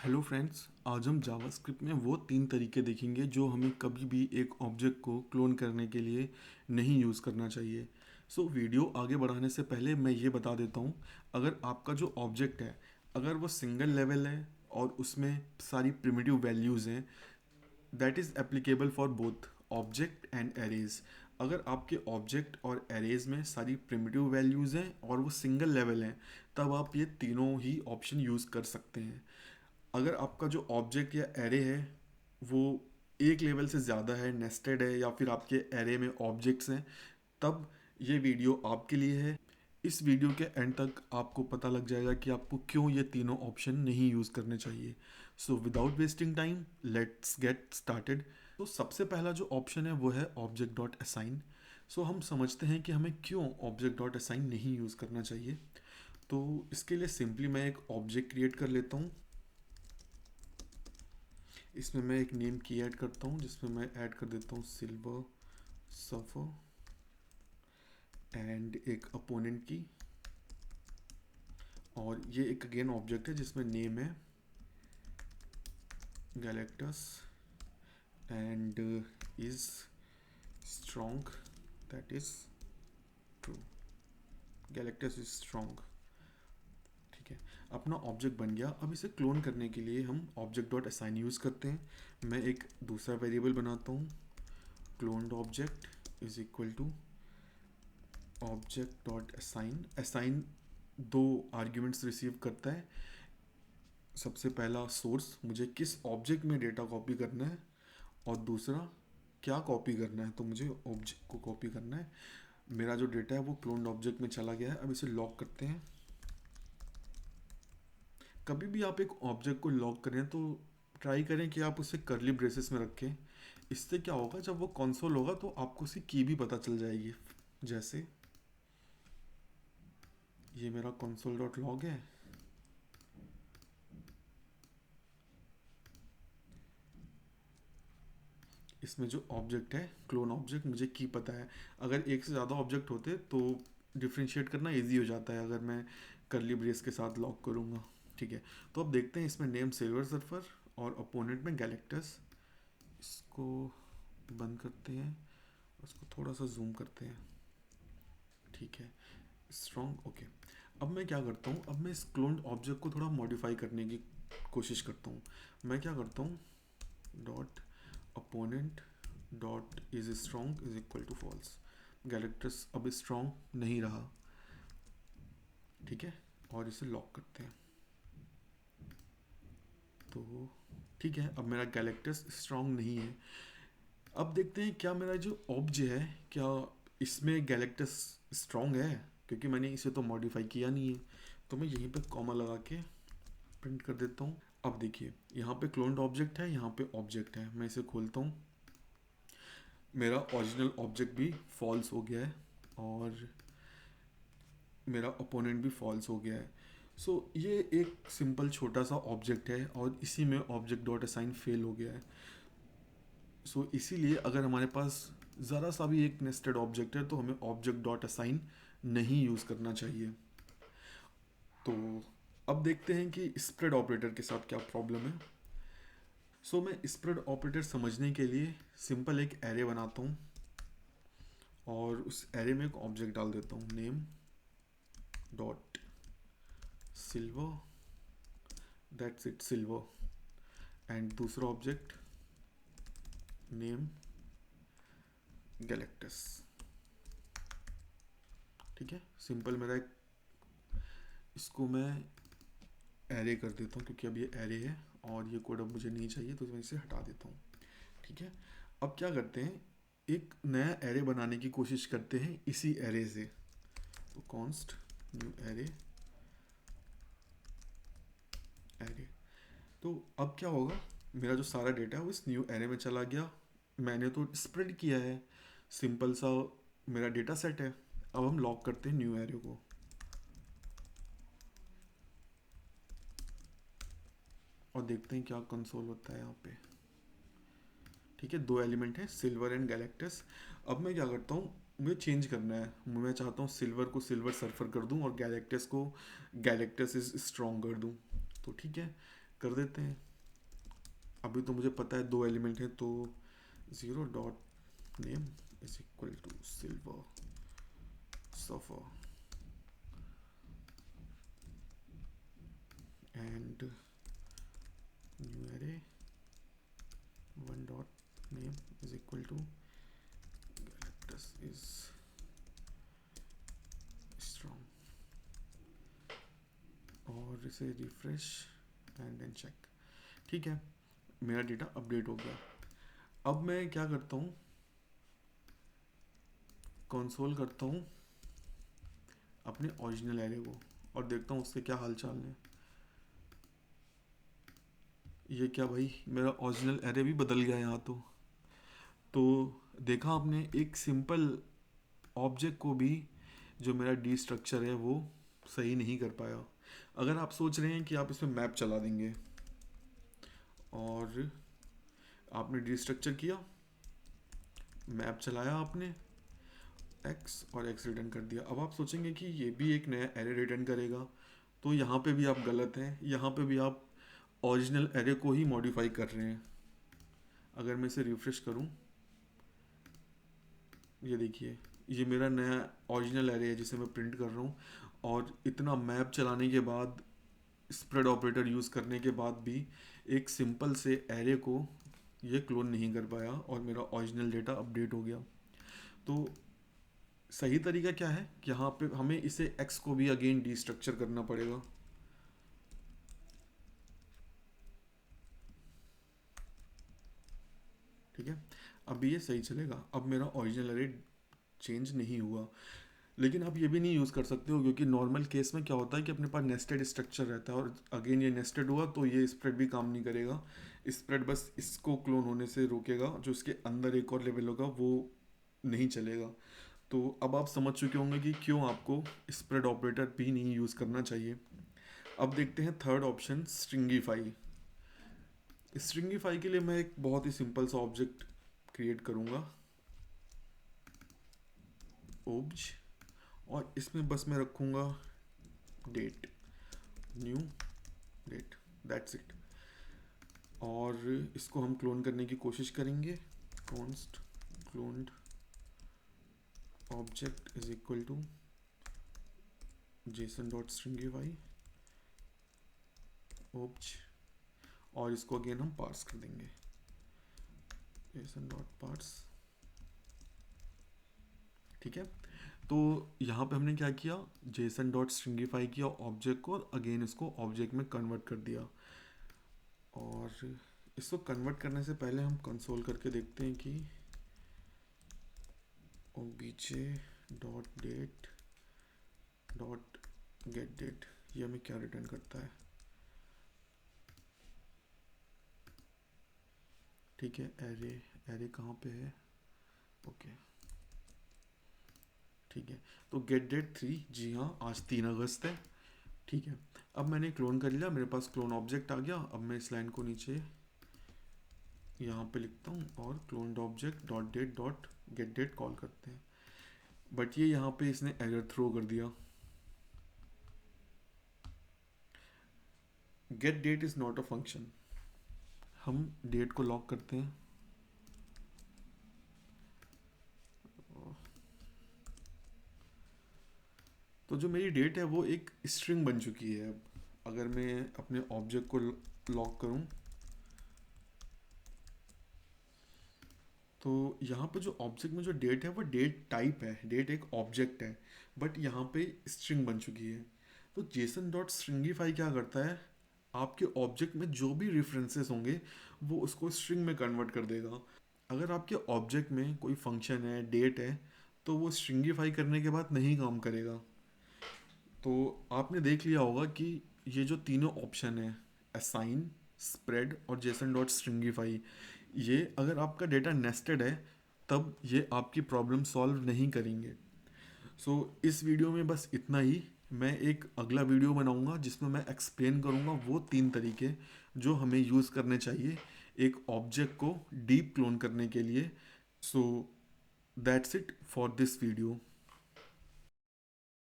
Hello friends, आज हम JavaScript में वो 3 तरीके देखेंगे जो हमें कभी भी एक ऑब्जेक्ट को क्लोन करने के लिए नहीं यूज़ करना चाहिए। वीडियो आगे बढ़ाने से पहले मैं ये बता देता हूँ, अगर आपका जो ऑब्जेक्ट है, अगर वो सिंगल लेवल है और उसमें सारी प्रिमिटिव वैल्यूज़ हैं, that is applicable for both object and arrays. अगर आपके ऑब्जेक्ट और एरेज में सारी प्रिमिटिव वैल्यूज़ हैं और वो सिंगल लेवल हैं, तब आप ये तीनों ही ऑप्शन यूज़ कर सकते हैं। अगर आपका जो ऑब्जेक्ट या एरे है वो एक लेवल से ज़्यादा है, नेस्टेड है, या फिर आपके एरे में ऑब्जेक्ट्स हैं, तब ये वीडियो आपके लिए है। इस वीडियो के एंड तक आपको पता लग जाएगा कि आपको क्यों ये तीनों ऑप्शन नहीं यूज़ करने चाहिए। Without wasting time, let's get started. तो सबसे पहला जो ऑप्शन है वो है ऑब्जेक्ट डॉट असाइन। हम समझते हैं कि हमें क्यों ऑब्जेक्ट डॉट असाइन नहीं यूज़ करना चाहिए। तो इसके लिए सिंपली मैं एक ऑब्जेक्ट क्रिएट कर लेता हूँ। इसमें मैं एक नेम की ऐड करता हूँ, जिसमें मैं ऐड कर देता हूँ सिल्वर सफर, एंड एक अपोनेंट की, और ये एक अगेन ऑब्जेक्ट है जिसमें नेम है Galactus and is strong, that is true, Galactus is strong. ठीक है, अपना ऑब्जेक्ट बन गया। अब इसे क्लोन करने के लिए हम ऑब्जेक्ट डॉट असाइन यूज़ करते हैं। मैं एक दूसरा वेरिएबल बनाता हूँ, cloned object is equal to object dot assign. Assign दो आर्ग्यूमेंट्स रिसीव करता है। सबसे पहला सोर्स, मुझे किस ऑब्जेक्ट में डेटा कॉपी करना है, और दूसरा क्या कॉपी करना है, तो मुझे ऑब्जेक्ट को कॉपी करना है। मेरा जो डेटा है वो क्लोन्ड ऑब्जेक्ट में चला गया है। अब इसे लॉक करते हैं। कभी भी आप एक ऑब्जेक्ट को लॉक करें तो ट्राई करें कि आप उसे करली ब्रेसेस में रखें। इससे क्या होगा, जब वो कंसोल होगा तो आपको उसकी की भी पता चल जाएगी। जैसे ये मेरा कंसोल डॉट लॉग है, इसमें जो ऑब्जेक्ट है क्लोन ऑब्जेक्ट, मुझे की पता है। अगर एक से ज़्यादा ऑब्जेक्ट होते तो डिफ्रेंशिएट करना इजी हो जाता है, अगर मैं करली ब्रेस के साथ लॉक करूँगा। ठीक है, तो अब देखते हैं इसमें नेम सिल्वर सर्फर और अपोनेंट में गैलेक्टस। इसको बंद करते हैं, उसको थोड़ा सा जूम करते हैं। ठीक है, स्ट्रॉन्ग, ओके। अब मैं क्या करता हूँ, अब मैं इस क्लोन्ड ऑब्जेक्ट को थोड़ा मॉडिफाई करने की कोशिश करता हूँ। मैं क्या करता हूँ, dot opponent dot is strong is equal to false. Galactus अब स्ट्रॉन्ग नहीं रहा। ठीक है, और इसे लॉक करते हैं। तो ठीक है, अब मेरा गैलेक्टस स्ट्रॉन्ग नहीं है। अब देखते हैं क्या मेरा जो ऑब्ज है, क्या इसमें गैलेक्टस स्ट्रॉन्ग है, क्योंकि मैंने इसे तो मॉडिफाई किया नहीं है। तो मैं यहीं पे कॉमा लगा के प्रिंट कर देता हूँ। अब देखिए, यहाँ पे क्लोन्ड ऑब्जेक्ट है, यहाँ पे ऑब्जेक्ट है। मैं इसे खोलता हूँ, मेरा ओरिजिनल ऑब्जेक्ट भी फॉल्स हो गया है और मेरा ओपोनेंट भी फॉल्स हो गया है। ये एक सिंपल छोटा सा ऑब्जेक्ट है और इसी में ऑब्जेक्ट डॉट असाइन फेल हो गया है। इसीलिए अगर हमारे पास ज़रा सा भी एक नेस्टेड ऑब्जेक्ट है तो हमें ऑब्जेक्ट डॉट असाइन नहीं यूज़ करना चाहिए। तो अब देखते हैं कि स्प्रेड ऑपरेटर के साथ क्या प्रॉब्लम है। मैं स्प्रेड ऑपरेटर समझने के लिए सिंपल एक एरे बनाता हूँ और उस एरे में एक ऑब्जेक्ट डाल देता हूँ, name dot silver, that's it, silver. And दूसरा ऑब्जेक्ट नेम गैलेक्टस। ठीक है, सिंपल मेरा एक, इसको मैं एरे कर देता हूँ क्योंकि अब ये एरे है और ये कोड अब मुझे नहीं चाहिए, तो मैं इसे हटा देता हूँ। ठीक है, अब क्या करते हैं, एक नया एरे बनाने की कोशिश करते हैं इसी एरे से। तो कॉन्स्ट न्यू एरे, एरे। तो अब क्या होगा, मेरा जो सारा डेटा है वो इस न्यू एरे में चला गया। मैंने तो स्प्रेड किया है, सिंपल सा मेरा डेटा सेट है। अब हम लॉक करते हैं न्यू एरे को और देखते हैं क्या कंसोल होता है यहाँ पे। ठीक है, दो एलिमेंट है सिल्वर एंड गैलेक्टस। अब मैं क्या करता हूँ, मुझे चेंज करना है। मैं चाहता हूँ सिल्वर को सिल्वर सर्फर कर दूँ और गैलेक्टस को गैलेक्टस इज स्ट्रॉन्ग कर दूँ। तो ठीक है, कर देते हैं। अभी तो मुझे पता है 2 एलिमेंट हैं, तो 0 dot name is equal to silver surfer and new array 1 dot name is equal to Galactus is strong, और इसे रिफ्रेश एंड देन चेक। ठीक है, मेरा डेटा अपडेट हो गया। अब मैं क्या करता हूँ, कंसोल करता हूँ अपने ओरिजिनल एरे को और देखता हूँ उसके क्या हालचाल है। ये क्या भाई, मेरा ओरिजिनल एरे भी बदल गया यहाँ तो देखा आपने, एक सिंपल ऑब्जेक्ट को भी जो मेरा डी स्ट्रक्चर है वो सही नहीं कर पाया। अगर आप सोच रहे हैं कि आप इसमें मैप चला देंगे और आपने डी स्ट्रक्चर किया, मैप चलाया आपने, एक्स और एक्स रिटर्न कर दिया, अब आप सोचेंगे कि ये भी एक नया एरे रिटर्न करेगा, तो यहाँ पे भी आप गलत हैं। यहाँ पे भी आप ओरिजिनल एरे को ही मॉडिफाई कर रहे हैं। अगर मैं इसे रिफ्रेश करूँ, ये देखिए, ये मेरा नया ओरिजिनल एरे है जिसे मैं प्रिंट कर रहा हूँ, और इतना मैप चलाने के बाद, स्प्रेड ऑपरेटर यूज़ करने के बाद भी एक सिंपल से एरे को ये क्लोन नहीं कर पाया और मेरा ओरिजिनल डेटा अपडेट हो गया। तो सही तरीका क्या है, यहाँ पे हमें इसे एक्स को भी अगेन डिस्ट्रक्चर करना पड़ेगा। ठीक है, अब ये सही चलेगा। अब मेरा ओरिजिनल एरे चेंज नहीं हुआ, लेकिन आप ये भी नहीं यूज़ कर सकते हो, क्योंकि नॉर्मल केस में क्या होता है कि अपने पास नेस्टेड स्ट्रक्चर रहता है, और अगेन ये नेस्टेड हुआ तो ये स्प्रेड भी काम नहीं करेगा। स्प्रेड बस इसको क्लोन होने से रोकेगा, जो इसके अंदर एक और लेवल होगा वो नहीं चलेगा। तो अब आप समझ चुके होंगे कि क्यों आपको स्प्रेड ऑपरेटर भी नहीं यूज़ करना चाहिए। अब देखते हैं थर्ड ऑप्शन, स्ट्रिंगीफाई। स्ट्रिंगीफाई के लिए मैं एक बहुत ही सिंपल सा ऑब्जेक्ट क्रिएट करूँगा, ओब्ज, और इसमें बस मैं रखूँगा date, new date, that's it. और इसको हम क्लोन करने की कोशिश करेंगे। Const cloned object is equal to json.stringify obj, और इसको अगेन हम पार्स कर देंगे, json.parse। ठीक है, तो यहाँ पे हमने क्या किया, json.stringify किया ऑब्जेक्ट को, और अगेन इसको ऑब्जेक्ट में कन्वर्ट कर दिया। और इसको कन्वर्ट करने से पहले हम कंसोल करके देखते हैं कि obj.date.getDate ये हमें क्या रिटर्न करता है। ठीक है, एरे कहाँ पे है, ओके ठीक है। तो गेट डेट 3, जी हाँ आज 3 अगस्त है। ठीक है, अब मैंने क्लोन कर लिया, मेरे पास क्लोन ऑब्जेक्ट आ गया। अब मैं इस लाइन को नीचे यहाँ पे लिखता हूँ और cloned object dot date dot get date call करते हैं, बट ये यहाँ पे इसने एरर थ्रो कर दिया, get date is not a function. हम डेट को लॉक करते हैं, तो जो मेरी डेट है वो एक स्ट्रिंग बन चुकी है। अब अगर मैं अपने ऑब्जेक्ट को लॉक करूं, तो यहाँ पे जो ऑब्जेक्ट में जो डेट है वो डेट टाइप है, डेट एक ऑब्जेक्ट है, बट यहाँ पे स्ट्रिंग बन चुकी है। तो जेसन डॉट स्ट्रिंगीफाई क्या करता है, आपके ऑब्जेक्ट में जो भी रेफरेंसेस होंगे वो उसको स्ट्रिंग में कन्वर्ट कर देगा। अगर आपके ऑब्जेक्ट में कोई फंक्शन है, डेट है, तो वो स्ट्रिंगीफाई करने के बाद नहीं काम करेगा। तो आपने देख लिया होगा कि ये जो तीनों ऑप्शन है, असाइन, स्प्रेड और जेसन डॉट स्ट्रिंगीफाई, ये अगर आपका डेटा नेस्टेड है तब ये आपकी प्रॉब्लम सॉल्व नहीं करेंगे। सो इस वीडियो में बस इतना ही। मैं एक अगला वीडियो बनाऊंगा जिसमें मैं एक्सप्लेन करूंगा वो 3 तरीके जो हमें यूज़ करने चाहिए एक ऑब्जेक्ट को डीप क्लोन करने के लिए। So that's it for this video.